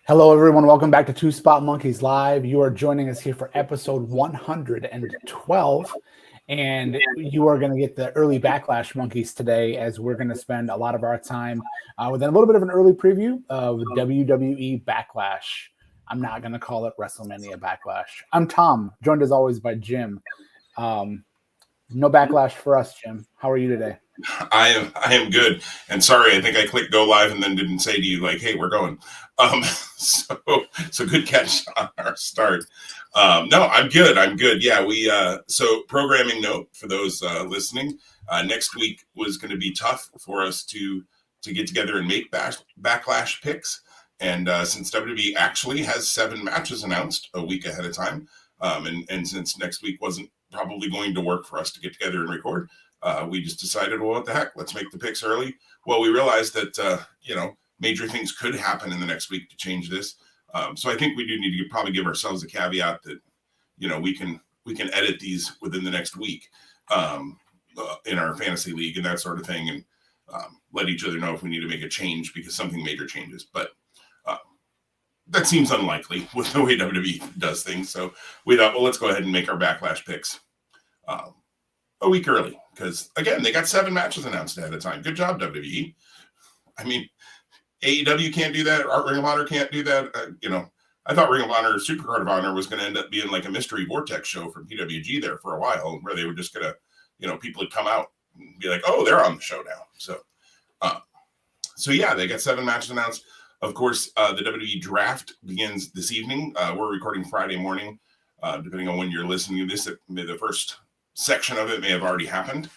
Hello, everyone. Welcome back to Two Spot Monkeys Live. You are joining us here for episode 112, and you are going to get the early Backlash Monkeys today, as we're going to spend a lot of our time with a little bit of an early preview of WWE Backlash. I'm not going to call it WrestleMania Backlash. I'm Tom, joined as always by Jim. No backlash for us, Jim. How are you today? I am good. And sorry, I think I clicked go live and then didn't say to you like, hey, we're going. So good catch on our start. No, I'm good. Yeah, so programming note for those listening, next week was going to be tough for us to get together and make backlash picks. And since WWE actually has 7 matches announced a week ahead of time, and since next week wasn't probably going to work for us to get together and record, we just decided, well, what the heck, let's make the picks early. Well, we realized that, major things could happen in the next week to change this. So I think we do need to probably give ourselves a caveat that, we can edit these within the next week in our fantasy league and that sort of thing, and let each other know if we need to make a change because something major changes. But that seems unlikely with the way WWE does things. So we thought, well, let's go ahead and make our backlash picks a week early, because again, they got 7 matches announced ahead of time. Good job, WWE. I mean, AEW can't do that. Ring of Honor can't do that. I thought Ring of Honor, Supercard of Honor was going to end up being like a mystery vortex show from PWG there for a while, where they were just going to, people would come out and be like, oh, they're on the show now. So yeah, they got 7 matches announced. Of course, the WWE draft begins this evening. We're recording Friday morning. Depending on when you're listening to this, the first section of it may have already happened.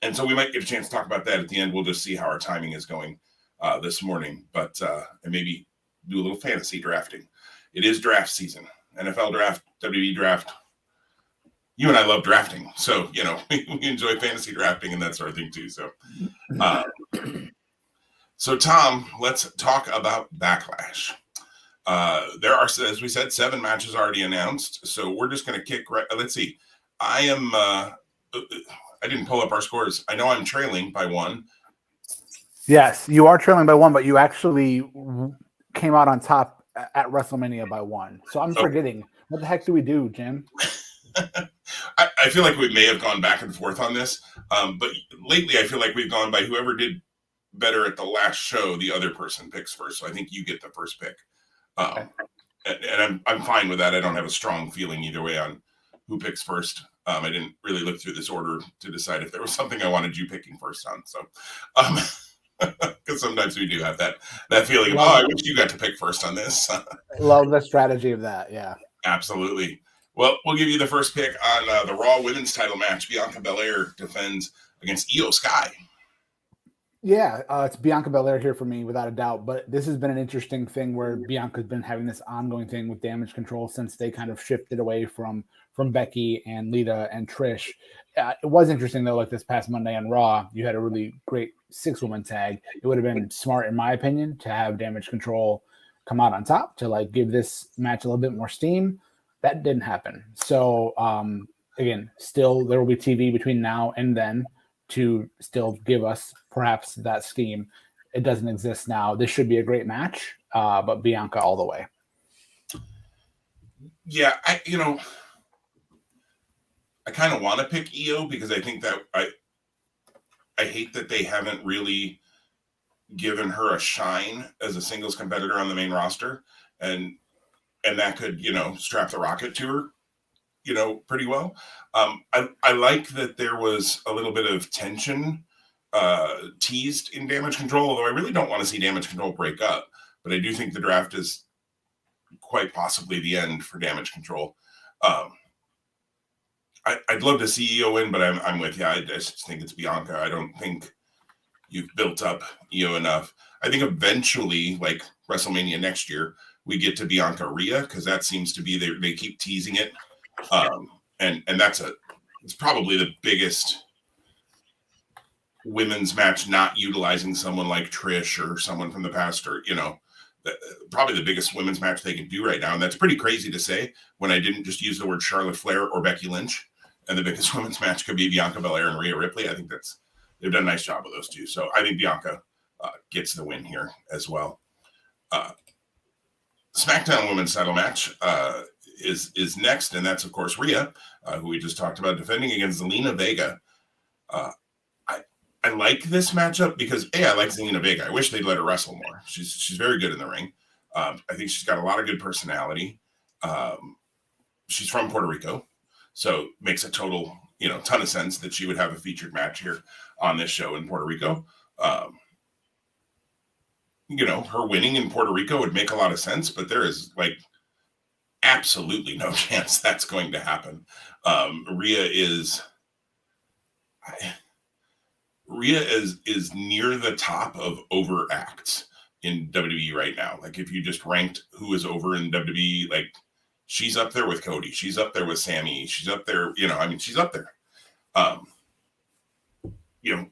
And so we might get a chance to talk about that at the end. We'll just see how our timing is going this morning, and maybe do a little fantasy drafting. It is draft season, NFL draft, WWE draft. You and I love drafting. So, we enjoy fantasy drafting and that sort of thing too. So Tom, let's talk about Backlash. There are, as we said, 7 matches already announced. So we're just going to kick right. Let's see. I didn't pull up our scores. I know I'm trailing by 1. Yes, you are trailing by 1, but you actually came out on top at WrestleMania by 1. So I'm forgetting. What the heck do we do, Jim? I feel like we may have gone back and forth on this, but lately I feel like we've gone by whoever did better at the last show, the other person picks first. So I think you get the first pick. Okay. And I'm fine with that. I don't have a strong feeling either way on who picks first. I didn't really look through this order to decide if there was something I wanted you picking first on. So, because sometimes we do have that feeling of, I wish you got to pick first on this. Love the strategy of that. Yeah, absolutely. Well, we'll give you the first pick on the Raw Women's Title match. Bianca Belair defends against Io Sky. Yeah, it's Bianca Belair here for me, without a doubt. But this has been an interesting thing where Bianca's been having this ongoing thing with Damage Control since they kind of shifted away from Becky and Lita and Trish. It was interesting, though, like this past Monday on Raw, you had a really great 6-woman tag. It would have been smart, in my opinion, to have Damage Control come out on top to like give this match a little bit more steam. That didn't happen. So, again, still there will be TV between now and then to still give us perhaps that scheme. It doesn't exist now. This should be a great match, but Bianca all the way. Yeah, I kind of want to pick Io because I think that I hate that they haven't really given her a shine as a singles competitor on the main roster, and that could, strap the rocket to her, pretty well. I like that there was a little bit of tension teased in Damage Control, although I really don't want to see Damage Control break up. But I do think the draft is quite possibly the end for Damage Control. I'd love to see Io win, but I'm with you. I just think it's Bianca. I don't think you've built up Io enough. I think eventually, like WrestleMania next year, we get to Bianca Rhea, because that seems to be, they keep teasing it. And it's probably the biggest women's match not utilizing someone like Trish or someone from the past, or probably the biggest women's match they can do right now. And that's pretty crazy to say when I didn't just use the word Charlotte Flair or Becky Lynch, and the biggest women's match could be Bianca Belair and Rhea Ripley. I think they've done a nice job with those two. So I think Bianca gets the win here as well. SmackDown Women's Title match is next, and that's of course Rhea, who we just talked about, defending against Zelina Vega. I like this matchup because I like Zelina Vega. I wish they'd let her wrestle more. She's very good in the ring. I think she's got a lot of good personality. She's from Puerto Rico, so makes a total ton of sense that she would have a featured match here on this show in Puerto Rico. Her winning in Puerto Rico would make a lot of sense, but there is like absolutely no chance that's going to happen. Rhea is near the top of over acts in WWE right now. Like if you just ranked who is over in WWE, like she's up there with Cody. She's up there with Sammy. She's up there. She's up there.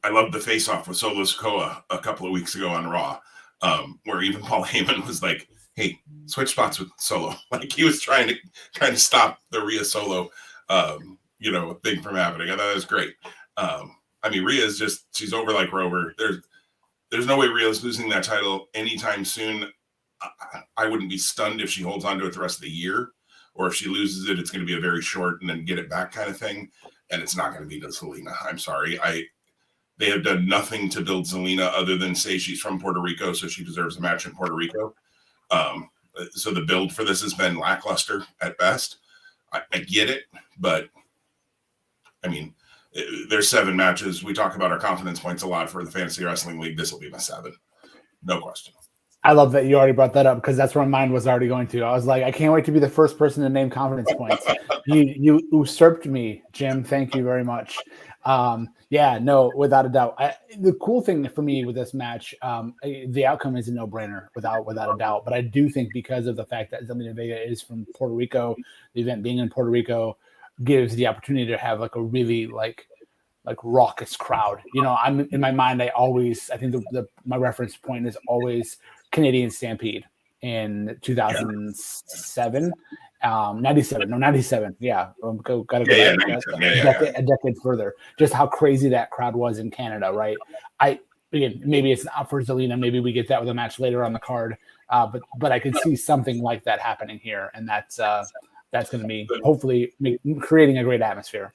I love the face off with Solo Sikoa a couple of weeks ago on Raw, where even Paul Heyman was like, "Hey, switch spots with Solo." Like he was trying to stop the Rhea Solo, thing from happening. I thought that was great. Rhea is she's over like Rover. There's no way Rhea's losing that title anytime soon. I wouldn't be stunned if she holds on to it the rest of the year, or if she loses it, it's going to be a very short and then get it back kind of thing. And it's not going to be to Zelina. I'm sorry. They have done nothing to build Zelina other than say she's from Puerto Rico, so she deserves a match in Puerto Rico. So the build for this has been lackluster at best. I get it, but there's 7 matches. We talk about our confidence points a lot for the Fantasy Wrestling League. This will be my 7. No question. I love that you already brought that up because that's where my mind was already going to. I was like, I can't wait to be the first person to name confidence points. You usurped me, Jim. Thank you very much. Without a doubt. The cool thing for me with this match, the outcome is a no-brainer without a doubt. But I do think because of the fact that Zelina Vega is from Puerto Rico, the event being in Puerto Rico gives the opportunity to have like a really like raucous crowd. I'm in my mind. I think my reference point is always Canadian Stampede in 2007, 97. Yeah. Got to go a decade further. Just how crazy that crowd was in Canada. Right. Maybe it's not for Zelina. Maybe we get that with a match later on the card. But I could see something like that happening here. And that's going to be hopefully creating a great atmosphere.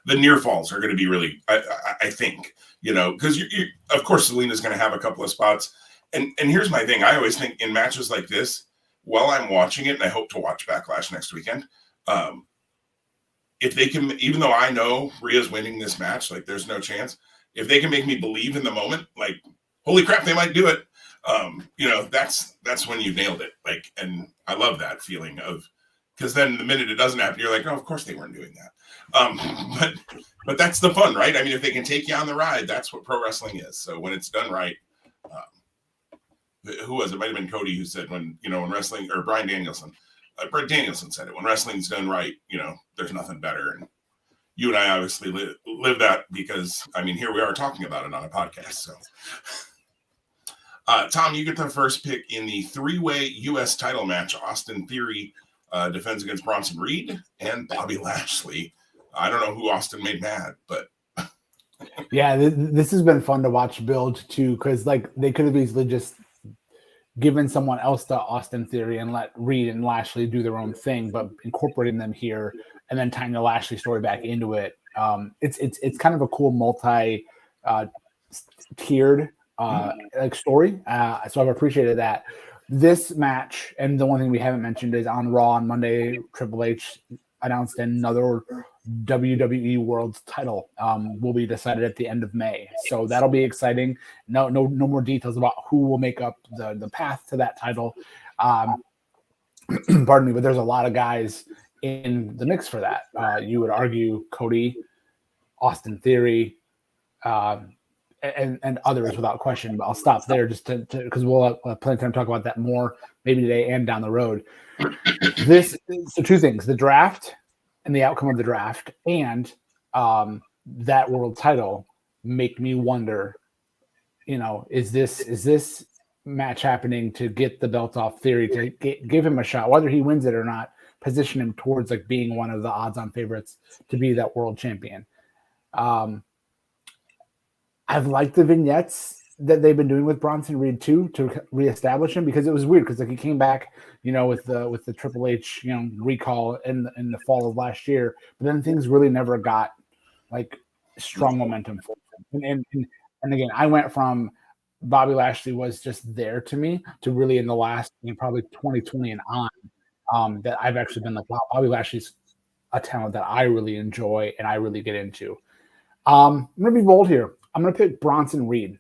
The near falls are going to be really, I think, because you of course, Zelina's going to have a couple of spots. And here's my thing. I always think in matches like this, while I'm watching it, and I hope to watch Backlash next weekend, if they can, even though I know Rhea's winning this match, like there's no chance, if they can make me believe in the moment, like, holy crap, they might do it. That's when you've nailed it. Like, and I love that feeling of, because then the minute it doesn't happen, you're like, oh, of course they weren't doing that. But that's the fun, right? If they can take you on the ride, that's what pro wrestling is. So when it's done right, who was it? Might have been Cody who said when wrestling, or Brian Danielson. Brett Danielson said it. When wrestling's done right, there's nothing better. And you and I obviously live that because, here we are talking about it on a podcast. So, Tom, you get the first pick in the 3-way U.S. title match. Austin Theory defends against Bronson Reed and Bobby Lashley. I don't know who Austin made mad, but yeah, this has been fun to watch build too, because like they could have easily just given someone else the Austin Theory and let Reed and Lashley do their own thing, but incorporating them here and then tying the Lashley story back into it. It's kind of a cool tiered story. So I've appreciated that. This match, and the one thing we haven't mentioned is on Raw on Monday, Triple H announced another WWE World title will be decided at the end of May. So that'll be exciting. No more details about who will make up the path to that title. Pardon me, but there's a lot of guys in the mix for that. You would argue Cody, Austin Theory, and others without question. But I'll stop there just to because we'll have plenty of time to talk about that more maybe today and down the road. So 2 things: the draft and the outcome of the draft, and that world title make me wonder. Is this match happening to get the belt off Theory, to give him a shot, whether he wins it or not, position him towards like being one of the odds-on favorites to be that world champion? I've liked the vignettes that they've been doing with Bronson Reed too to reestablish him, because it was weird because like he came back, with the Triple H recall in the fall of last year, but then things really never got like strong momentum for him. And again, I went from Bobby Lashley was just there to me to really in the last probably 2020 and on, that I've actually been like, wow, Bobby Lashley's a talent that I really enjoy and I really get into. I'm going to be bold here. I'm going to pick Bronson Reed.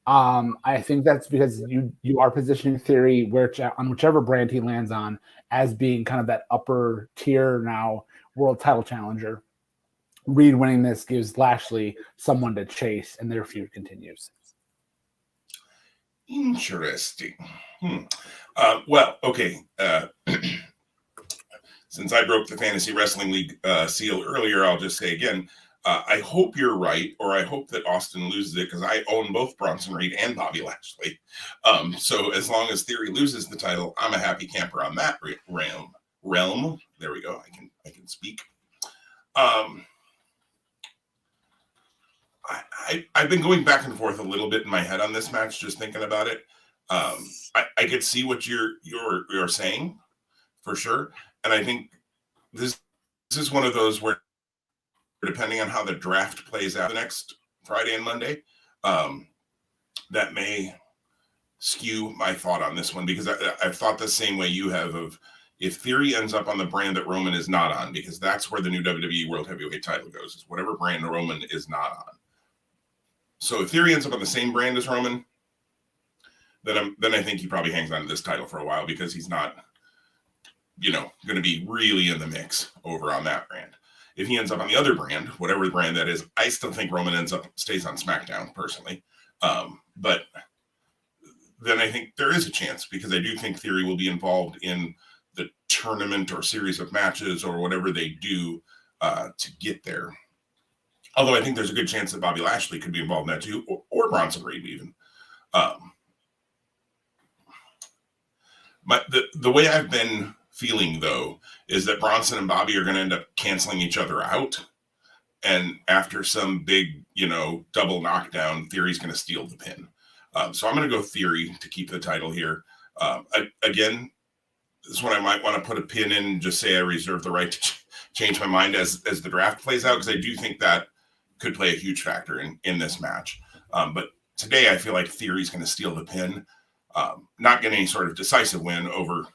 I think that's because you are positioning Theory on whichever brand he lands on as being kind of that upper tier now world title challenger. Reed winning this gives Lashley someone to chase, and their feud continues. Interesting. Well, okay. Since I broke the Fantasy Wrestling League seal earlier, I'll just say again, I hope you're right, or I hope that Austin loses it, because I own both Bronson Reed and Bobby Lashley. So as long as Theory loses the title, I'm a happy camper on that realm. There we go. I can speak. I've been going back and forth a little bit in my head on this match, just thinking about it. I could see what you're saying for sure, and I think this is one of those where, depending on how the draft plays out the next Friday and Monday, that may skew my thought on this one, because I've thought the same way you have of if Theory ends up on the brand that Roman is not on, because that's where the new WWE World Heavyweight title goes, is whatever brand Roman is not on. So if Theory ends up on the same brand as Roman, then I think he probably hangs on to this title for a while, because he's not, going to be really in the mix over on that brand. If he ends up on the other brand, whatever the brand that is, I still think Roman stays on SmackDown personally. But then I think there is a chance, because I do think Theory will be involved in the tournament or series of matches or whatever they do to get there. Although I think there's a good chance that Bobby Lashley could be involved in that too, or Bronson Reed even. But the way I've been feeling, though, is that Bronson and Bobby are going to end up canceling each other out. And after some big, double knockdown, Theory's going to steal the pin. So I'm going to go Theory to keep the title here. Again, this one I might want to put a pin in and just say I reserve the right to change my mind as the draft plays out, because I do think that could play a huge factor in this match. But today I feel like Theory's going to steal the pin, not get any sort of decisive win over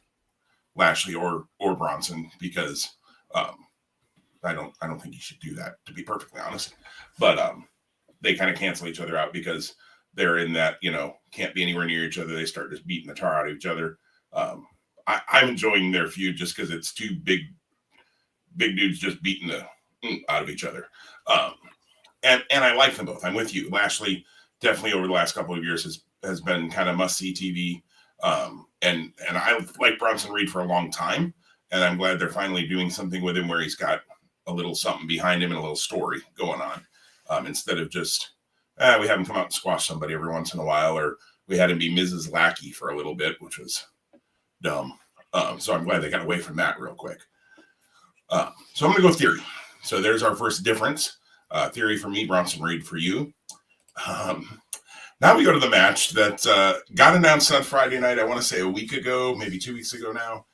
Lashley or Bronson, because I don't think he should do that, to be perfectly honest. But they kind of cancel each other out because they're in that, can't be anywhere near each other. They start just beating the tar out of each other. I'm enjoying their feud just because it's two big dudes just beating the out of each other. And I like them both. I'm with you. Lashley definitely over the last couple of years has been kind of must-see TV. And I like Bronson Reed for a long time, and I'm glad they're finally doing something with him where he's got a little something behind him and a little story going on, instead of just, we have him come out and squash somebody every once in a while, or we had him be Mrs. Lackey for a little bit, which was dumb. So I'm glad they got away from that real quick. So I'm going to go Theory. So there's our first difference. Theory for me, Bronson Reed for you. Now we go to the match that got announced on Friday night, I want to say a week ago, maybe 2 weeks ago now.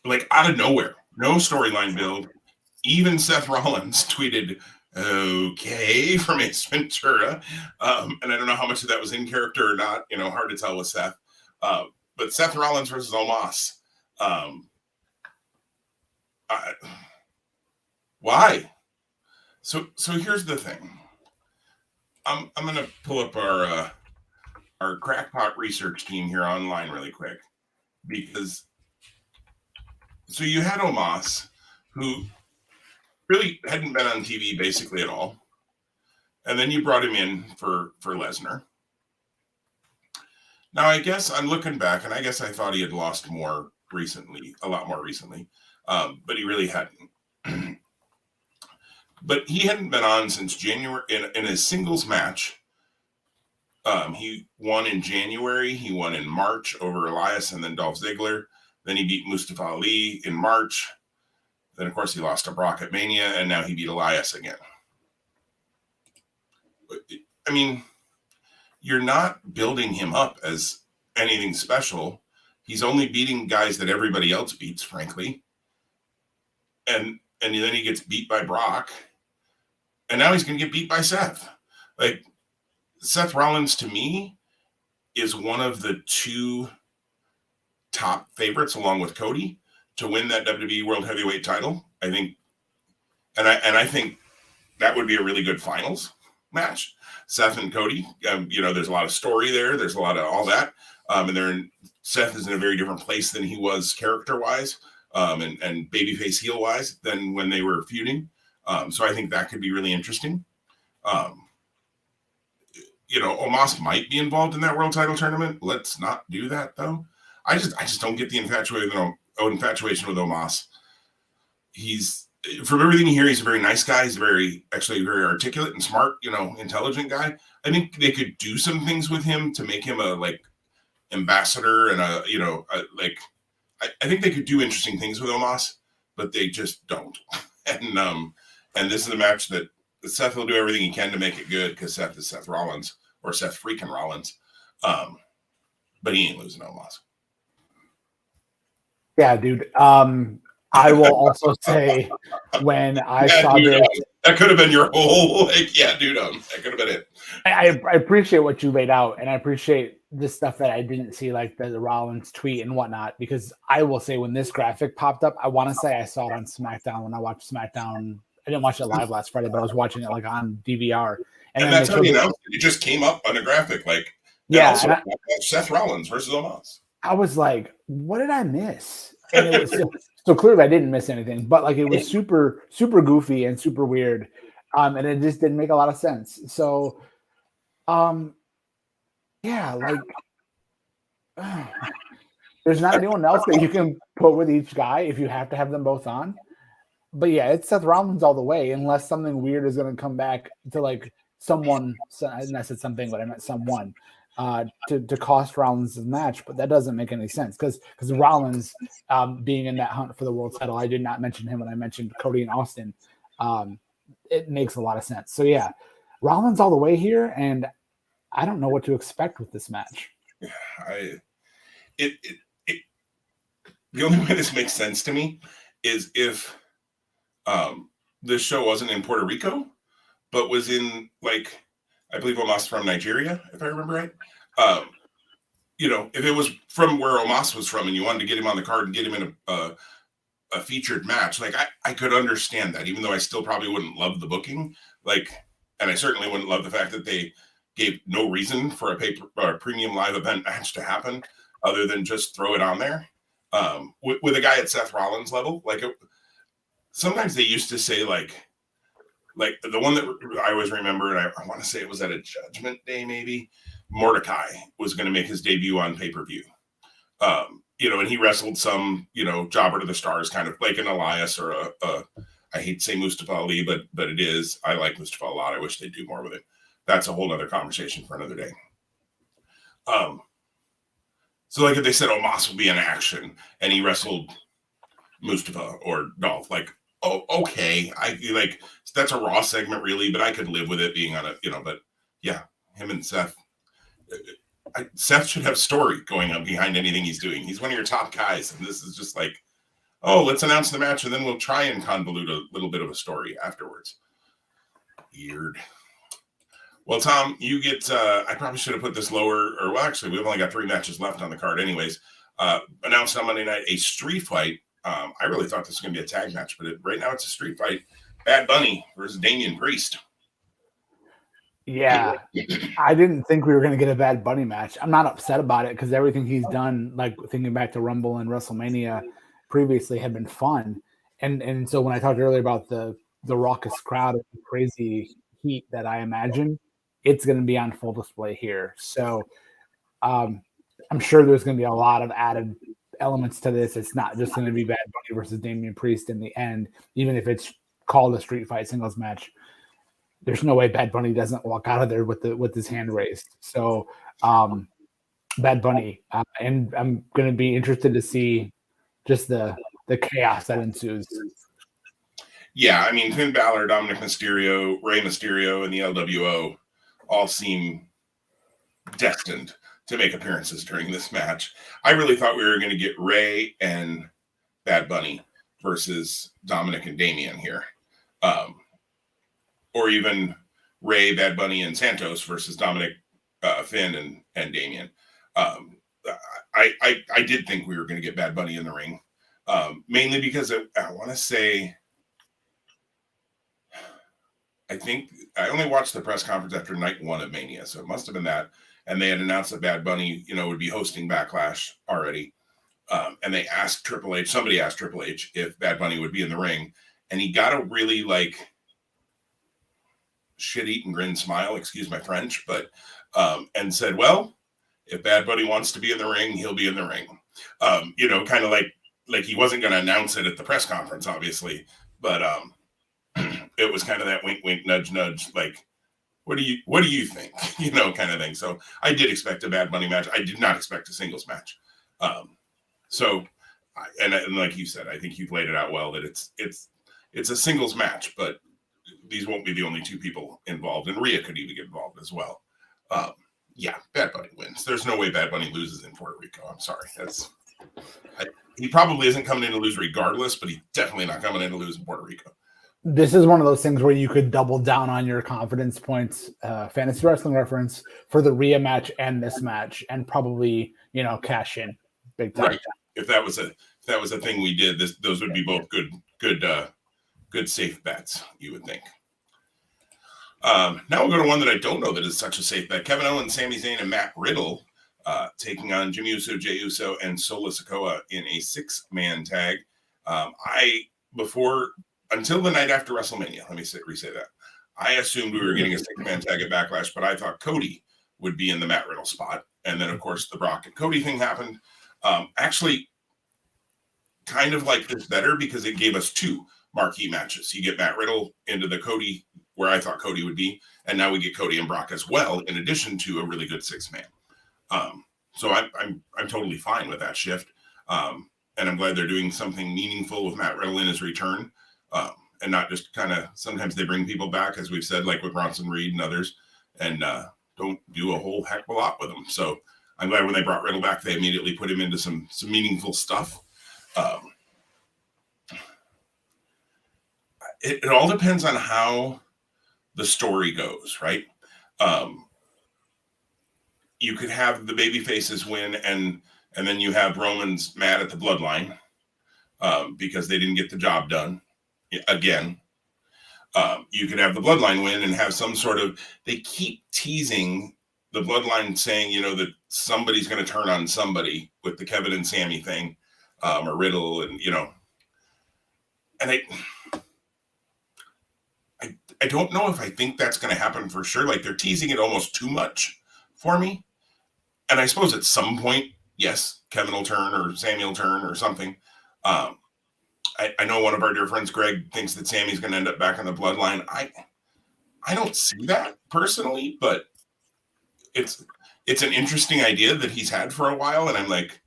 Like out of nowhere, no storyline build. Even Seth Rollins tweeted, okay, from Ace Ventura. And I don't know how much of that was in character or not. Hard to tell with Seth. But Seth Rollins versus Omos. Why? So here's the thing. I'm going to pull up our crackpot research team here online really quick, because so you had Omos, who really hadn't been on TV basically at all, and then you brought him in for Lesnar. Now I guess I'm looking back, and I guess I thought he had lost more recently, a lot more recently, but he really hadn't. But he hadn't been on since January in his singles match. He won in January. He won in March over Elias and then Dolph Ziggler. Then he beat Mustafa Ali in March. Then, of course, he lost to Brock at Mania, and now he beat Elias again. I mean, you're not building him up as anything special. He's only beating guys that everybody else beats, frankly. And then he gets beat by Brock. And now he's going to get beat by Seth. Like, Seth Rollins, to me, is one of the two top favorites, along with Cody, to win that WWE World Heavyweight title. I think, and I think that would be a really good finals match. Seth and Cody, there's a lot of story there. There's a lot of all that. Seth is in a very different place than he was character-wise, and babyface heel-wise than when they were feuding. So I think that could be really interesting. Omos might be involved in that world title tournament. Let's not do that, though. I just don't get the infatuation with Omos. He's, from everything you hear, he's a very nice guy. He's very articulate and smart, intelligent guy. I think they could do some things with him to make him a ambassador and I think they could do interesting things with Omos, but they just don't. And this is a match that Seth will do everything he can to make it good, because Seth is Seth Rollins, or Seth freaking Rollins. But he ain't losing Omos. Yeah, dude. I will also say, when I saw this, that could have been your whole that could have been it. I appreciate what you laid out, and I appreciate the stuff that I didn't see, like the Rollins tweet and whatnot, because I will say, when this graphic popped up, I want to say I saw it on SmackDown when I watched SmackDown. I didn't watch it live last Friday, but I was watching it on DVR. And that's how they announced it. It just came up on a graphic, Seth Rollins versus Omos. I was like, what did I miss? And it was so clearly I didn't miss anything, but it was super, super goofy and super weird. And it just didn't make a lot of sense. So, there's not anyone else that you can put with each guy if you have to have them both on. But yeah, it's Seth Rollins all the way, unless something weird is going to come back to someone. And I said something, but I meant someone to cost Rollins' match. But that doesn't make any sense, because Rollins being in that hunt for the world title, I did not mention him when I mentioned Cody and Austin. It makes a lot of sense. So yeah, Rollins all the way here, and I don't know what to expect with this match. The only way this makes sense to me is if this show wasn't in Puerto Rico, but was in I believe Omos from Nigeria, if I remember right. If it was from where Omos was from, and you wanted to get him on the card and get him in a featured match, I could understand that, even though I still probably wouldn't love the booking, and I certainly wouldn't love the fact that they gave no reason for a premium live event match to happen other than just throw it on there. With a guy at Seth Rollins level, sometimes they used to say the one that I always remember, and I want to say it was at a Judgment Day, maybe Mordecai was going to make his debut on pay-per-view. And he wrestled some, jobber to the stars, kind of like an Elias or I hate to say Mustafa Ali, but it is. I like Mustafa a lot. I wish they'd do more with it. That's a whole other conversation for another day. So if they said Omos will be in action and he wrestled Mustafa or Dolph, oh, okay. That's a Raw segment really, but I could live with it being on but yeah, him and Seth. Seth should have story going on behind anything he's doing. He's one of your top guys. And this is just let's announce the match and then we'll try and convolute a little bit of a story afterwards. Weird. Well, Tom, you get, I probably should have put this lower, actually, we've only got 3 matches left on the card anyways. Announced on Monday night, a street fight. I really thought this was going to be a tag match, but right now it's a street fight. Bad Bunny versus Damian Priest. Yeah, I didn't think we were going to get a Bad Bunny match. I'm not upset about it, because everything he's done, thinking back to Rumble and WrestleMania previously, had been fun. And so when I talked earlier about the raucous crowd and the crazy heat that I imagine, it's going to be on full display here. So I'm sure there's going to be a lot of added elements to this. It's not just going to be Bad Bunny versus Damian Priest in the end, even if it's called a street fight singles match. There's no way Bad Bunny doesn't walk out of there with his hand raised. So Bad Bunny, and I'm going to be interested to see just the chaos that ensues. Yeah, Finn Balor, Dominic Mysterio, Rey Mysterio, and the LWO all seem destined to make appearances during this match. I really thought we were going to get Ray and Bad Bunny versus Dominic and Damian here. Or even Ray, Bad Bunny, and Santos versus Dominic, Finn, and Damian. I did think we were going to get Bad Bunny in the ring, mainly because I want to say, I think I only watched the press conference after night 1 of Mania, so it must have been that. And they had announced that Bad Bunny, would be hosting Backlash already. And they asked Triple H, somebody asked Triple H if Bad Bunny would be in the ring. And he got a really shit-eating grin smile, excuse my French, but and said, well, if Bad Bunny wants to be in the ring, he'll be in the ring. Kind of like he wasn't going to announce it at the press conference, obviously, but it was kind of that wink, wink, nudge, nudge, like, what do you think? Kind of thing. So I did expect a Bad Bunny match. I did not expect a singles match. And like you said, I think you've laid it out well that it's a singles match, but these won't be the only 2 people involved, and Rhea could even get involved as well. Yeah, Bad Bunny wins. There's no way Bad Bunny loses in Puerto Rico. I'm sorry. He probably isn't coming in to lose regardless, but he's definitely not coming in to lose in Puerto Rico. This is one of those things where you could double down on your confidence points, fantasy wrestling reference, for the Rhea match and this match, and probably cash in big time. Right. If that was a thing we did, those would be both good safe bets, you would think. Now we'll go to one that I don't know that is such a safe bet. Kevin Owens, Sami Zayn, and Matt Riddle taking on Jimmy Uso, Jey Uso, and Solo Sikoa in a 6-man tag. Until the night after WrestleMania, let me re-say that. I assumed we were getting a 6-man tag at Backlash, but I thought Cody would be in the Matt Riddle spot. And then, of course, the Brock and Cody thing happened. Actually, kind of like this better because it gave us 2 marquee matches. You get Matt Riddle into the Cody, where I thought Cody would be, and now we get Cody and Brock as well, in addition to a really good 6-man. So I'm totally fine with that shift. And I'm glad they're doing something meaningful with Matt Riddle in his return. And not just kind of, sometimes they bring people back, as we've said, like with Bronson Reed and others, and don't do a whole heck of a lot with them. So I'm glad when they brought Riddle back, they immediately put him into some meaningful stuff. It all depends on how the story goes, right? You could have the baby faces win, and then you have Roman's mad at the bloodline because they didn't get the job done. Again, you could have the bloodline win and have some sort of, they keep teasing the bloodline saying, that somebody's going to turn on somebody with the Kevin and Sammy thing, or Riddle, and, and I don't know if I think that's going to happen for sure. Like, they're teasing it almost too much for me. And I suppose at some point, yes, Kevin will turn or Sammy will turn or something. I know one of our dear friends, Greg, thinks that Sammy's going to end up back on the bloodline. I don't see that personally, but it's an interesting idea that he's had for a while. And I'm like,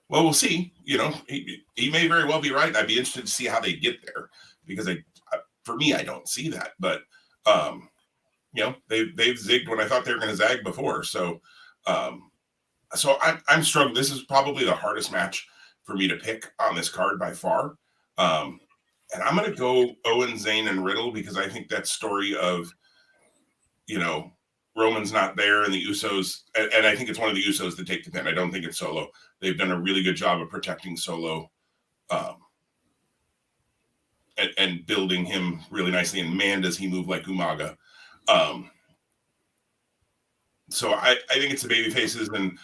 well, we'll see. He may very well be right. I'd be interested to see how they get there, because for me, I don't see that. But, they've zigged when I thought they were going to zag before. So I'm struggling. This is probably the hardest match for me to pick on this card by far. And I'm going to go Owens, Zayn, and Riddle, because I think that story of, Roman's not there and the Usos, and I think it's one of the Usos that take the pin. I don't think it's Solo. They've done a really good job of protecting Solo and building him really nicely. And man, does he move like Umaga. So I think it's the baby faces, and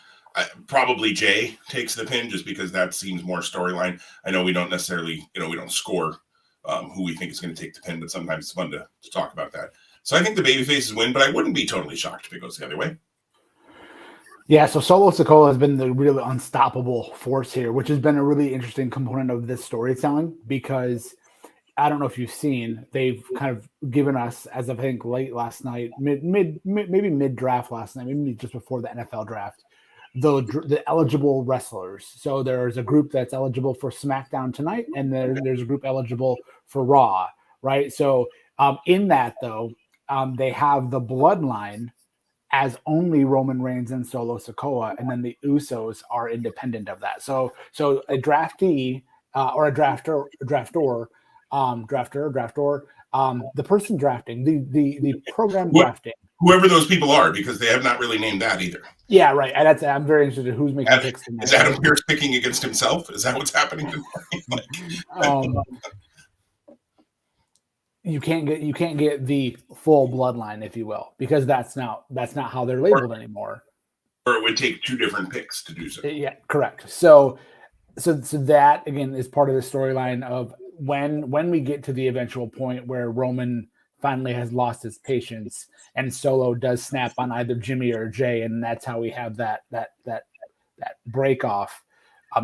probably Jay takes the pin just because that seems more storyline. I know we don't necessarily, we don't score who we think is going to take the pin, but sometimes it's fun to talk about that. So I think the baby faces win, but I wouldn't be totally shocked if it goes the other way. Yeah, so Solo Sikoa has been the really unstoppable force here, which has been a really interesting component of this storytelling, because I don't know if you've seen, they've kind of given us, as I think late last night, maybe mid-draft last night, maybe just before the NFL draft, the eligible wrestlers. So there's a group that's eligible for SmackDown tonight, and there's a group eligible for Raw, right? So in that, though, they have the Bloodline as only Roman Reigns and Solo Sikoa, and then the Usos are independent of that. So a draftee or a drafter, the person drafting, the program drafting. Whoever those people are, because they have not really named that either. Yeah, right. I'm very interested in who's making picks. Is Adam Pearce picking against himself? Is that what's happening tonight? You can't get the full bloodline, if you will, because that's not how they're labeled anymore. Or it would take two different picks to do so. Yeah, correct. So that again is part of the storyline of when we get to the eventual point where Roman finally has lost his patience and Solo does snap on either Jimmy or Jay, and that's how we have that break off.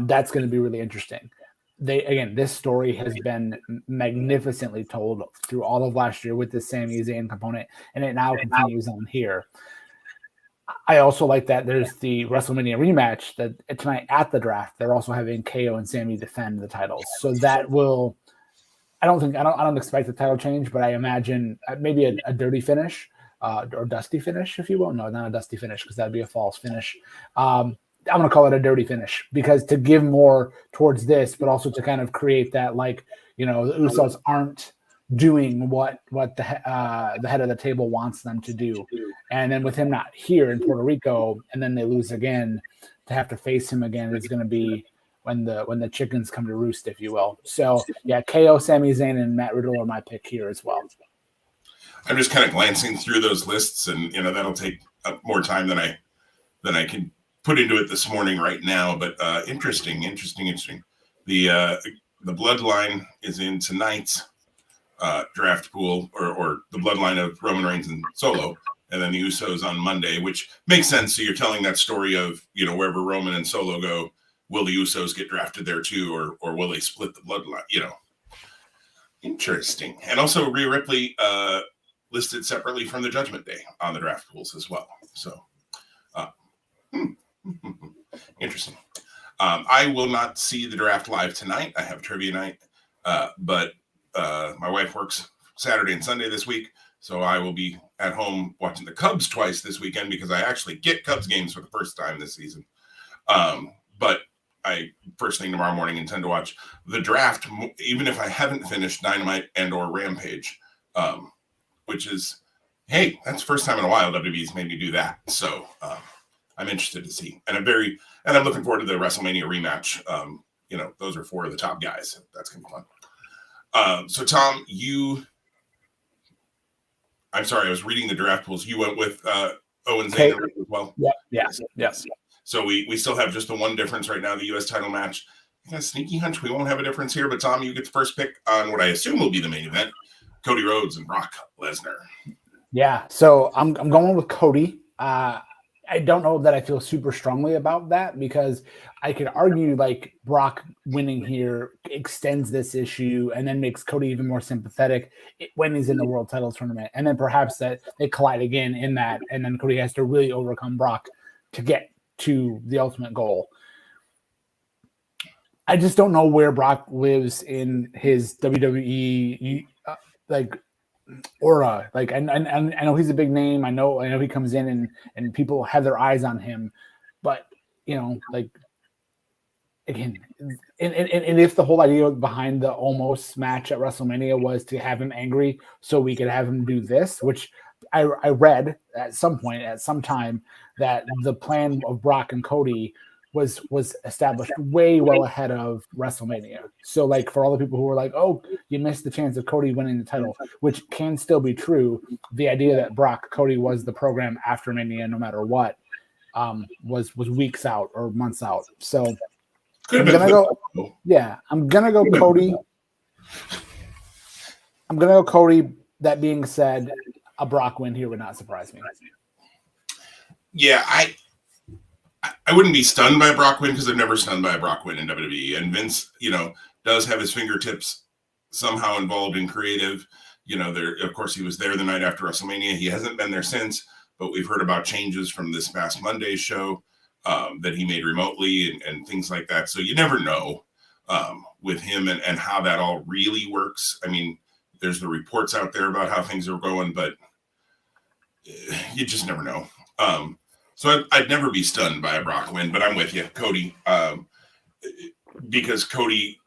That's going to be really interesting. This story has been magnificently told through all of last year with the Sami Zayn component, and it now continues on here. I also like that there's the WrestleMania rematch that tonight at the draft. They're also having KO and Sami defend the titles, so that will. I don't expect the title change, but I imagine maybe a dirty finish or dusty finish, if you will. No, not a dusty finish because that'd be a false finish. I'm going to call it a dirty finish because to give more towards this, but also to kind of create that, like, the Usos aren't doing what the head of the table wants them to do. And then with him not here in Puerto Rico, and then they lose again, to have to face him again is going to be when the chickens come to roost, if you will. So yeah, KO, Sami Zayn, and Matt Riddle are my pick here as well. I'm just kind of glancing through those lists, and that'll take more time than I can put into it this morning right now. But interesting. The bloodline is in tonight's draft pool, or the bloodline of Roman Reigns and Solo, and then the Usos on Monday, which makes sense. So you're telling that story of wherever Roman and Solo go, will the Usos get drafted there too, or will they split the bloodline? Interesting. And also Rhea Ripley listed separately from the Judgment Day on the draft pools as well. So interesting. I will not see the draft live tonight. I have trivia night, but my wife works Saturday and Sunday this week, so I will be at home watching the Cubs twice this weekend because I actually get Cubs games for the first time this season. But I first thing tomorrow morning intend to watch the draft, even if I haven't finished Dynamite and or Rampage, which is, hey, that's the first time in a while WWE's made me do that. So I'm interested to see, and I'm looking forward to the WrestleMania rematch. Those are four of the top guys. That's gonna be fun. So Tom, I'm sorry, I was reading the draft pools. You went with Owen Zayn as well. Yes. So we still have just the one difference right now, the U.S. title match. I got a sneaky hunch we won't have a difference here, but Tom, you get the first pick on what I assume will be the main event, Cody Rhodes and Brock Lesnar. Yeah, so I'm going with Cody. I don't know that I feel super strongly about that because I could argue like Brock winning here extends this issue and then makes Cody even more sympathetic when he's in the world title tournament. And then perhaps that they collide again in that, and then Cody has to really overcome Brock to get to the ultimate goal. I just don't know where Brock lives in his WWE aura. Like, I know he's a big name. I know he comes in and people have their eyes on him, but again, and if the whole idea behind the almost match at WrestleMania was to have him angry so we could have him do this, which I read at some point, at some time, that the plan of Brock and Cody was established way well ahead of WrestleMania. So like for all the people who were like, oh, you missed the chance of Cody winning the title, which can still be true. The idea that Cody was the program after Mania, no matter what, was weeks out or months out. So I'm gonna go Cody. That being said, a Brock win here would not surprise me. Yeah, I wouldn't be stunned by a Brock win because I've never stunned by a Brock win in WWE. And Vince, does have his fingertips somehow involved in creative. Of course, he was there the night after WrestleMania. He hasn't been there since, but we've heard about changes from this past Monday's show that he made remotely and things like that. So you never know with him and how that all really works. I mean, there's the reports out there about how things are going, but you just never know. So I'd never be stunned by a Brock win, but I'm with you, Cody. Because Cody,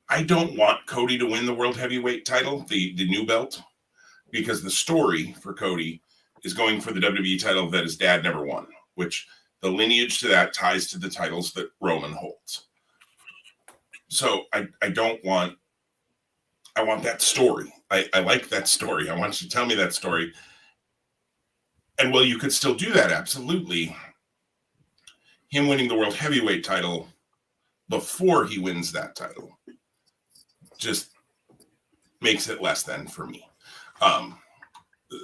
I don't want Cody to win the World Heavyweight title, the new belt, because the story for Cody is going for the WWE title that his dad never won, which the lineage to that ties to the titles that Roman holds. So I want that story. I like that story. I want you to tell me that story. And well, you could still do that, absolutely. Him winning the World Heavyweight title before he wins that title just makes it less than for me.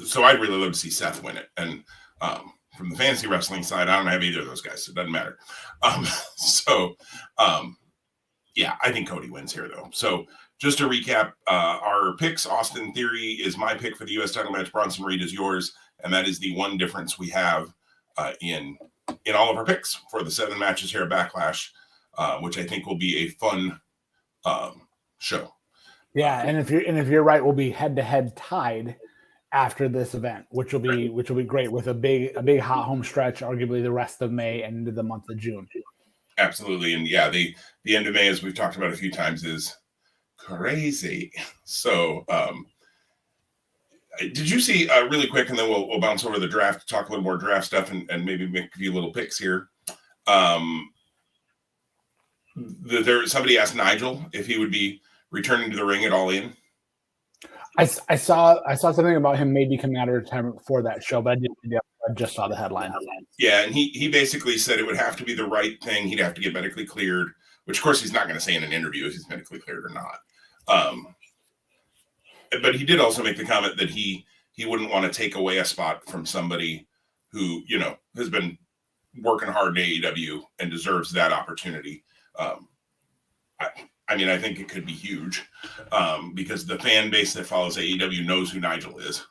So I'd really love to see Seth win it. And from the fantasy wrestling side, I don't have either of those guys, so it doesn't matter. Yeah, I think Cody wins here, though. So just to recap our picks, Austin Theory is my pick for the U.S. title match. Bronson Reed is yours. And that is the one difference we have in all of our picks for the 7 matches here at Backlash, which I think will be a fun show. Yeah, and if you're right, we'll be head-to-head tied after this event, which will be great with a big hot home stretch, arguably the rest of May and into the month of June. Absolutely. And yeah, the end of May, as we've talked about a few times, is crazy. So did you see really quick, and then we'll bounce over the draft, talk a little more draft stuff, and maybe make a few little picks here. Somebody asked Nigel if he would be returning to the ring at All In. I saw something about him maybe coming out of retirement before that show, but I just saw the headline. Yeah, and he basically said it would have to be the right thing. He'd have to get medically cleared, which of course he's not going to say in an interview if he's medically cleared or not. But he did also make the comment that he wouldn't want to take away a spot from somebody who, has been working hard in AEW and deserves that opportunity. I think it could be huge because the fan base that follows AEW knows who Nigel is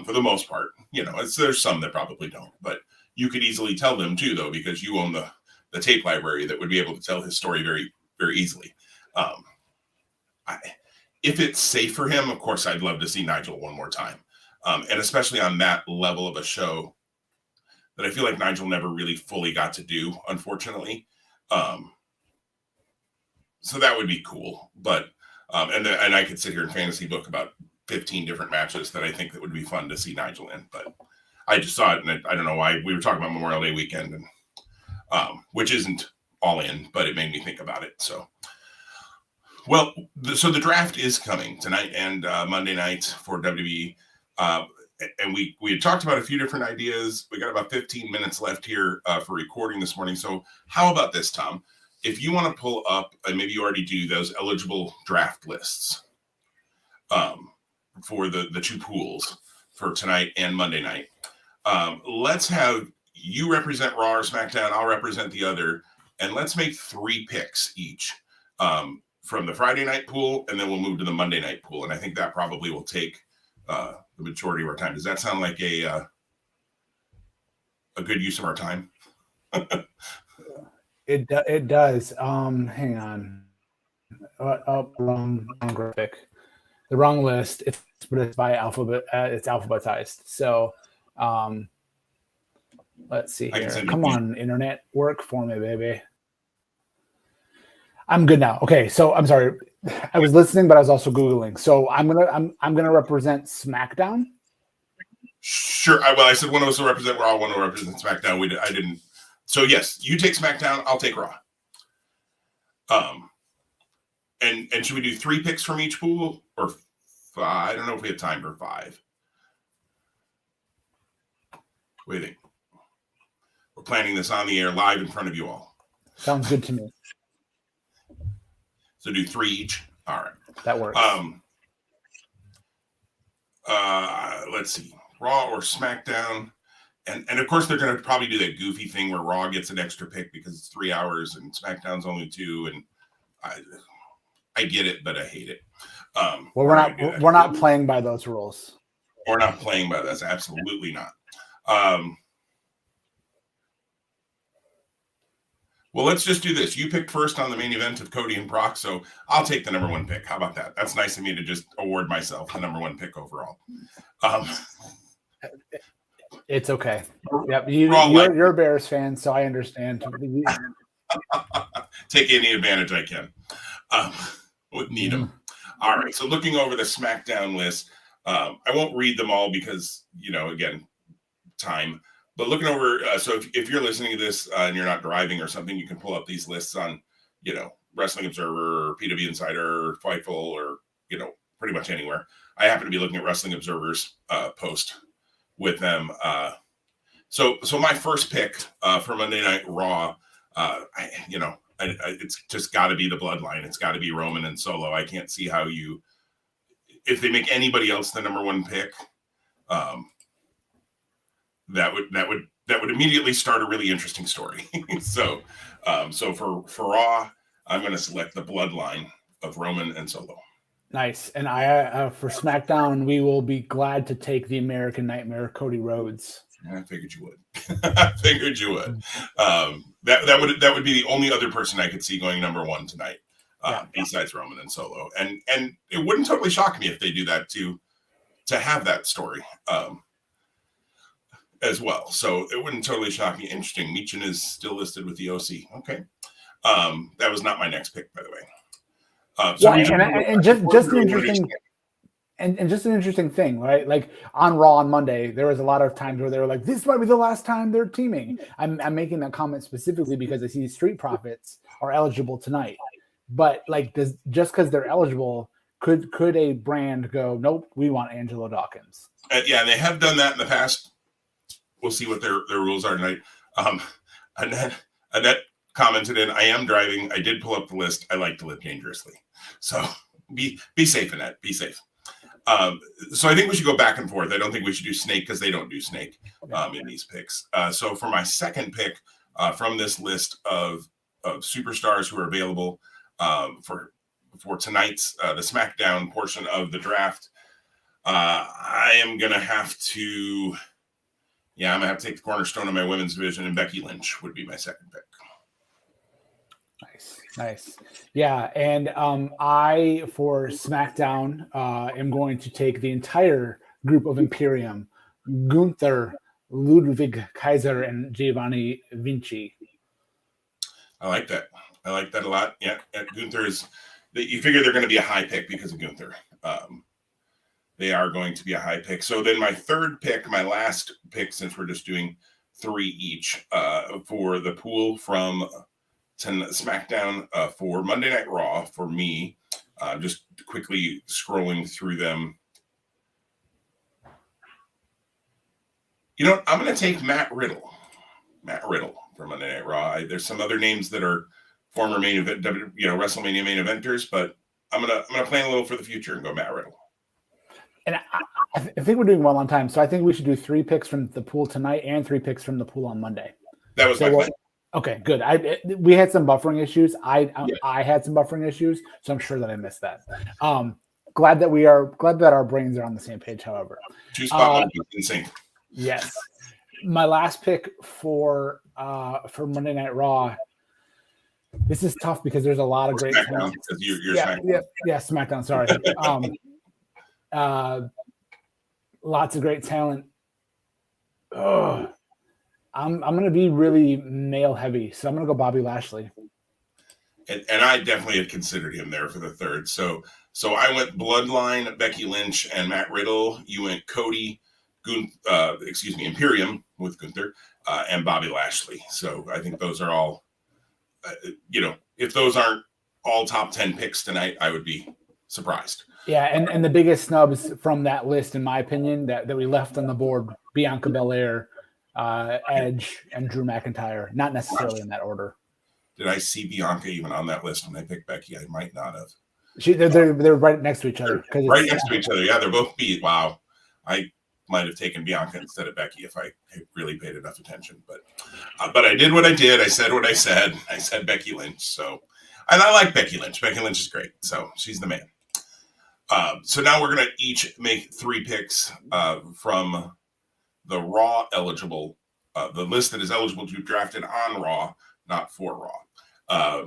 for the most part. There's some that probably don't, but you could easily tell them too, though, because you own the tape library that would be able to tell his story very, very easily. If it's safe for him, of course, I'd love to see Nigel one more time. And especially on that level of a show that I feel like Nigel never really fully got to do, unfortunately. So that would be cool. But, and I could sit here and fantasy book about 15 different matches that I think that would be fun to see Nigel in. But I just saw it, and I don't know why. We were talking about Memorial Day weekend, and which isn't All In, but it made me think about it. So. Well, so the draft is coming tonight and Monday night for WWE. And we had talked about a few different ideas. We got about 15 minutes left here for recording this morning. So how about this, Tom? If you want to pull up, and maybe you already do, those eligible draft lists for the 2 pools for tonight and Monday night. Let's have you represent Raw or SmackDown. I'll represent the other. And let's make 3 picks each. From the Friday night pool, and then we'll move to the Monday night pool. And I think that probably will take the majority of our time. Does that sound like a good use of our time? It does. Hang on. Wrong graphic. The wrong list. But it's by alphabet. It's alphabetized. So let's see here. Come on, internet, work for me, baby. I'm good now. Okay, so I'm sorry. I was listening, but I was also Googling. So I'm gonna represent SmackDown. Sure. I said one of us will represent Raw, one will represent SmackDown. I didn't. So yes, you take SmackDown, I'll take Raw. And should we do 3 picks from each pool or 5? I don't know if we have time for 5. What do you think? We're planning this on the air live in front of you all. Sounds good to me. So do 3 each. All right. That works. Let's see. Raw or SmackDown. And of course, they're going to probably do that goofy thing where Raw gets an extra pick because it's 3 hours and SmackDown's only 2. And I get it, but I hate it. Well, we're not playing by those rules. We're not playing by those. Absolutely not. Well, let's just do this. You picked first on the main event of Cody and Brock, so I'll take the number 1 pick. How about that? That's nice of me to just award myself the number 1 pick overall. It's okay. Yep, you're a Bears fan, so I understand. Take any advantage I can with Needham. All right, so looking over the SmackDown list, I won't read them all because, again, time. But looking over, so if you're listening to this and you're not driving or something, you can pull up these lists on, Wrestling Observer or PW Insider or Fightful or, pretty much anywhere. I happen to be looking at Wrestling Observer's post with them. So my first pick for Monday Night Raw, it's just got to be the Bloodline. It's got to be Roman and Solo. I can't see how if they make anybody else the number one pick, that would immediately start a really interesting story. So for Raw, I'm going to select the Bloodline of Roman and Solo. Nice. And I for SmackDown, we will be glad to take the American Nightmare, Cody Rhodes. I figured you would. That would be the only other person I could see going number one tonight, besides Roman and Solo. And it wouldn't totally shock me if they do that to have that story as well. So it wouldn't totally shock me. Interesting. Michin is still listed with the OC. Okay. That was not my next pick, by the way. Just an interesting thing, right? Like on Raw on Monday, there was a lot of times where they were like, "This might be the last time they're teaming." I'm making that comment specifically because I see Street Profits are eligible tonight. But like, just because they're eligible, could a brand go, "Nope, we want Angelo Dawkins"? Yeah, they have done that in the past. We'll see what their rules are tonight. Annette commented in, "I am driving. I did pull up the list. I like to live dangerously." So be safe, Annette. Be safe. So I think we should go back and forth. I don't think we should do Snake because they don't do Snake in these picks. So for my second pick from this list of superstars who are available for tonight's the SmackDown portion of the draft, I am gonna have to. Yeah, I'm gonna have to take the cornerstone of my women's division, and Becky Lynch would be my second pick. Nice. Yeah, and I for SmackDown am going to take the entire group of Imperium: Gunther, Ludwig Kaiser, and Giovanni Vinci. I like that. I like that a lot. Yeah, Gunther is. You figure they're going to be a high pick because of Gunther. They are going to be a high pick. So then my third pick, my last pick, since we're just doing three each, for the pool from SmackDown for Monday Night Raw for me, just quickly scrolling through them. I'm going to take Matt Riddle for Monday Night Raw. There's some other names that are former main event, WrestleMania main eventers, but I'm gonna plan a little for the future and go Matt Riddle. And I think we're doing well on time, so I think we should do 3 picks from the pool tonight and 3 picks from the pool on Monday. That was my plan. Okay, good. We had some buffering issues. I had some buffering issues, so I'm sure that I missed that. Glad that our brains are on the same page. However, 2 spot in sync. Yes, my last pick for Monday Night Raw. This is tough because there's a lot of great SmackDown. SmackDown. Sorry. Lots of great talent. I'm going to be really male heavy, so I'm going to go Bobby Lashley. And I definitely had considered him there for the third. So I went Bloodline, Becky Lynch, and Matt Riddle. You went Cody, Imperium with Gunther, and Bobby Lashley. So I think those are all, if those aren't all top 10 picks tonight, I would be surprised. Yeah, and the biggest snubs from that list, in my opinion, that we left on the board: Bianca Belair, Edge, and Drew McIntyre. Not necessarily in that order. Did I see Bianca even on that list when I picked Becky? I might not have. They're right next to each other. Right next to each other. Yeah, they're both beat. Wow. I might have taken Bianca instead of Becky if I really paid enough attention. But I did what I did. I said what I said. I said Becky Lynch. So, and I like Becky Lynch. Becky Lynch is great. So she's the man. So now we're going to each make 3 picks from the Raw eligible, the list that is eligible to be drafted on Raw, not for Raw.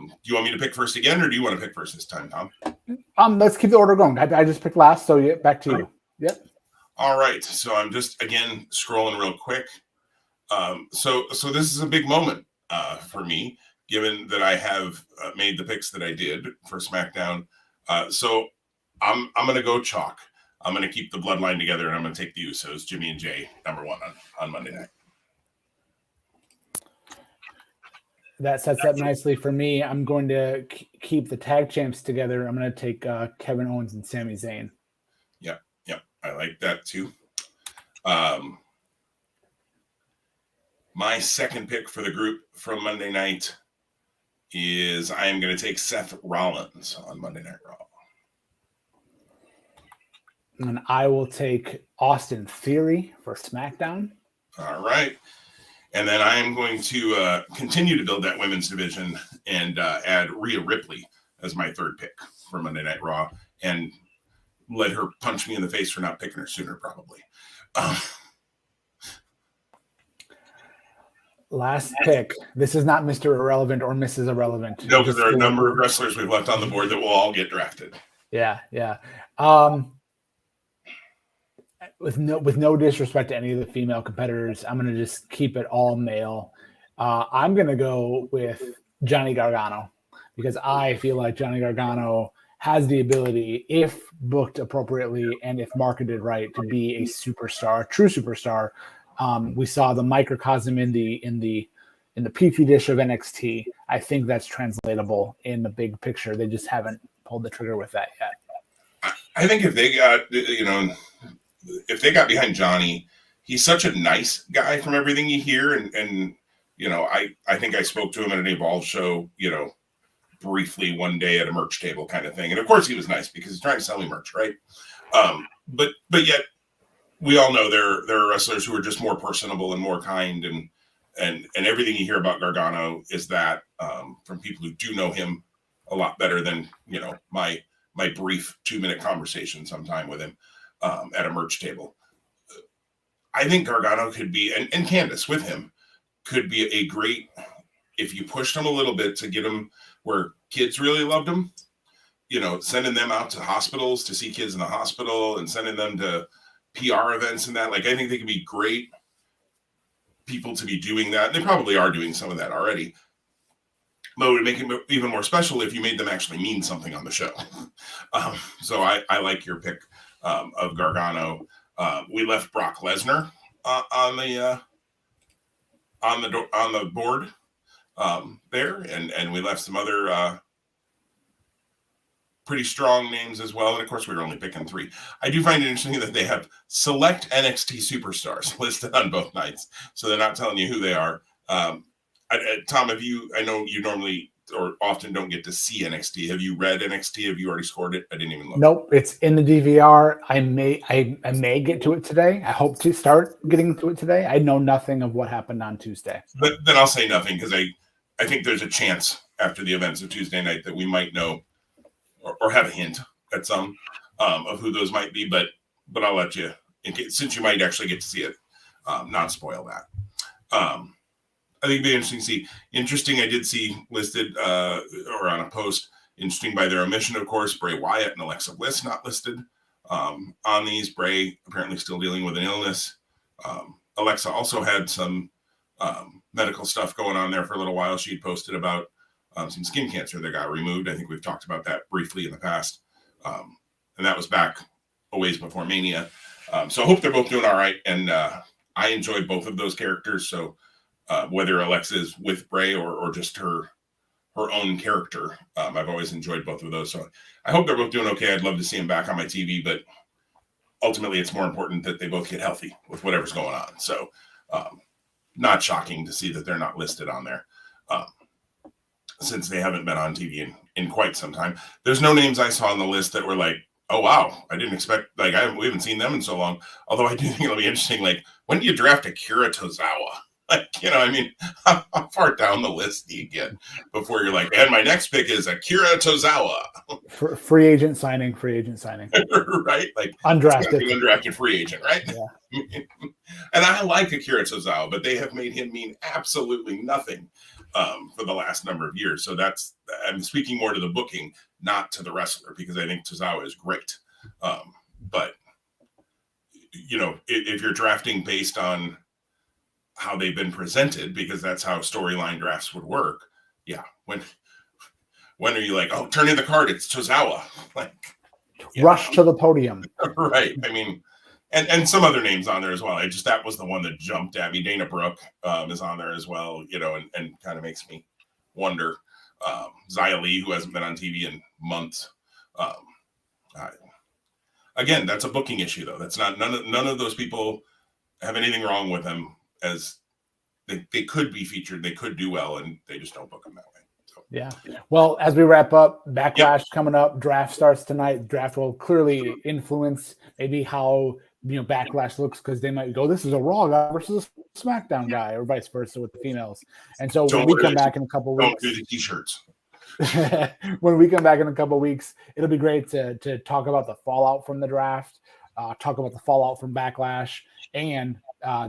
Do you want me to pick first again, or do you want to pick first this time, Tom? Let's keep the order going. I just picked last, so back to you. Yep. All right, so I'm just again scrolling real quick. So this is a big moment for me, given that I have made the picks that I did for SmackDown. So I'm going to go chalk. I'm going to keep the bloodline together, and I'm going to take the Usos, Jimmy and Jay, number one on Monday night. That sets up nicely for me. I'm going to keep the tag champs together. I'm going to take Kevin Owens and Sami Zayn. Yeah, I like that too. My second pick for the group from Monday night is I am going to take Seth Rollins on Monday Night Raw. And I will take Austin Theory for SmackDown. All right. And then I am going to continue to build that women's division and add Rhea Ripley as my third pick for Monday Night Raw and let her punch me in the face for not picking her sooner, probably. Last pick. This is not Mr. Irrelevant or Mrs. Irrelevant. No, because there are a number of wrestlers we've left on the board that will all get drafted. Yeah. With no disrespect to any of the female competitors, I'm going to just keep it all male. I'm going to go with Johnny Gargano because I feel like Johnny Gargano has the ability, if booked appropriately and if marketed right, to be a superstar, true superstar. We saw the microcosm in the petri dish of NXT. I think that's translatable in the big picture. They just haven't pulled the trigger with that yet. I think if they got, if they got behind Johnny, he's such a nice guy from everything you hear. And I think I spoke to him at an Evolve show, briefly one day at a merch table kind of thing. And of course he was nice because he's trying to sell me merch, right? But yet we all know there are wrestlers who are just more personable and more kind, and everything you hear about Gargano is that from people who do know him a lot better than my brief 2-minute conversation sometime with him at a merch table. I think Gargano could be, and Candace with him could be a great, if you pushed him a little bit to get him where kids really loved him, sending them out to hospitals to see kids in the hospital and sending them to PR events and that. Like, I think they could be great people to be doing that. They probably are doing some of that already. But it would make it even more special if you made them actually mean something on the show. So I like your pick of Gargano. We left Brock Lesnar on the board there, and we left some other pretty strong names as well. And of course, we were only picking 3. I do find it interesting that they have select NXT superstars listed on both nights, so they're not telling you who they are. Tom, I know you normally or often don't get to see NXT. Have you read NXT? Have you already scored it? I didn't even look. Nope, it's in the DVR. I may get to it today. I hope to start getting to it today. I know nothing of what happened on Tuesday. But then I'll say nothing because I think there's a chance after the events of Tuesday night that we might know or have a hint at some of who those might be. But I'll let you, since you might actually get to see it, not spoil that. I think it'd be interesting to see. Interesting, I did see listed or on a post, interesting by their omission, of course, Bray Wyatt and Alexa Bliss not listed on these. Bray apparently still dealing with an illness. Alexa also had some medical stuff going on there for a little while. She posted about some skin cancer that got removed. I think we've talked about that briefly in the past. And that was back a ways before Mania. So I hope they're both doing all right. And I enjoyed both of those characters. So whether Alexa is with Bray or just her own character, I've always enjoyed both of those. So I hope they're both doing okay. I'd love to see them back on my TV, but ultimately it's more important that they both get healthy with whatever's going on. So not shocking to see that they're not listed on there since they haven't been on TV in quite some time. There's no names I saw on the list that were like, oh, wow, I didn't expect, we haven't seen them in so long. Although I do think it'll be interesting. Like, when do you draft Akira Tozawa? How far down the list do you get before you're like, and my next pick is Akira Tozawa? Free agent signing. Right? Like, undrafted free agent, right? Yeah. And I like Akira Tozawa, but they have made him mean absolutely nothing for the last number of years. So I'm speaking more to the booking, not to the wrestler, because I think Tozawa is great. But if you're drafting based on how they've been presented, because that's how storyline drafts would work. Yeah. When are you like, oh, turn in the card, it's Tozawa. Like, rush to the podium. Right. I mean, and some other names on there as well. That was the one that jumped at me. Dana Brooke is on there as well, and kind of makes me wonder. Xia Li, who hasn't been on TV in months. Again, that's a booking issue, though. That's not none of those people have anything wrong with them, as they could be featured, they could do well, and they just don't book them that way. So. Yeah. Well, as we wrap up, Backlash coming up, draft starts tonight. Draft will clearly influence maybe how Backlash looks, because they might go, this is a Raw guy versus a SmackDown guy, or vice versa with the females. And so when we come back in a couple weeks, don't do the t-shirts. When we come back in a couple of weeks, it'll be great to talk about the fallout from the draft, talk about the fallout from Backlash, and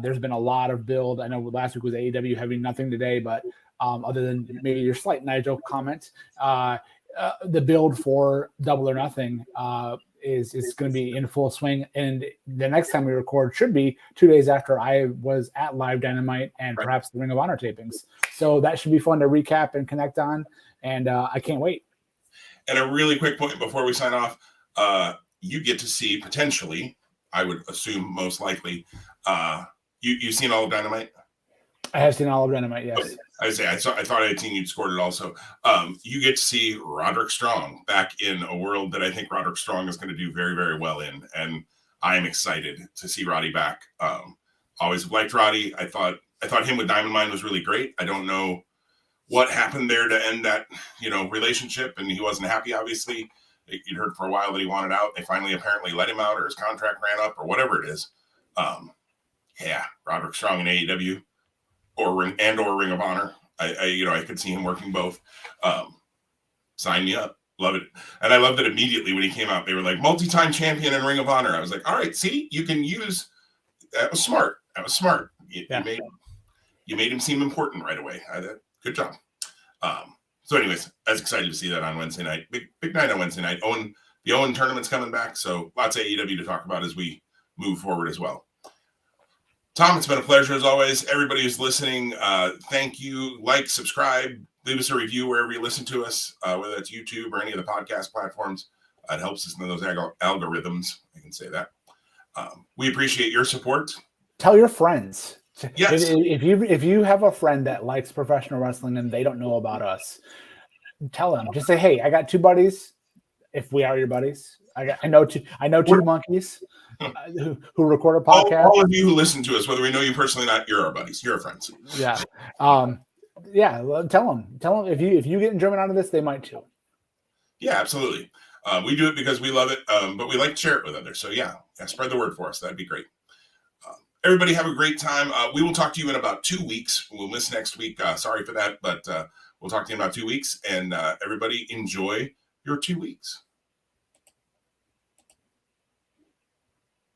there's been a lot of build. I know last week was AEW having nothing today, but other than maybe your slight Nigel comment, the build for Double or Nothing is going to be in full swing. And the next time we record should be 2 days after I was at Live Dynamite and perhaps the Ring of Honor tapings. So that should be fun to recap and connect on. And I can't wait. And a really quick point before we sign off, you get to see potentially, I would assume most likely, you've seen all of Dynamite? I have seen all of Dynamite, yes. I thought I had seen you'd scored it also. You get to see Roderick Strong back in a world that I think Roderick Strong is going to do very, very well in. And I am excited to see Roddy back. Always liked Roddy. I thought him with Diamond Mine was really great. I don't know what happened there to end that, relationship, and he wasn't happy, obviously. You'd heard for a while that he wanted out. They finally apparently let him out, or his contract ran up, or whatever it is. Roderick Strong in AEW or Ring of Honor. I could see him working both. Sign me up. Love it. And I love that immediately when he came out, they were like, multi-time champion in Ring of Honor. I was like, all right, see, you can use that. Was smart. You made him seem important right away. Good job. So anyways, I was excited to see that on Wednesday night. Big night on Wednesday night. The Owen tournament's coming back, so lots of AEW to talk about as we move forward as well. Tom, it's been a pleasure as always. Everybody who's listening, thank you. Like, subscribe, leave us a review wherever you listen to us, whether that's YouTube or any of the podcast platforms. It helps us in those algorithms. I can say that. We appreciate your support. Tell your friends. Yes. If you have a friend that likes professional wrestling and they don't know about us, tell them. Just say, hey, I got two buddies. If we are your buddies, I know two monkeys who record a podcast. All of you who listen to us, whether we know you personally or not, you're our buddies. You're our friends. Yeah. Tell them if you get enjoyment out of this, they might too. Yeah, absolutely. We do it because we love it, but we like to share it with others. So yeah, spread the word for us. That'd be great. Everybody have a great time. We will talk to you in about 2 weeks. We'll miss next week. Sorry for that, but we'll talk to you in about 2 weeks. And everybody enjoy your 2 weeks.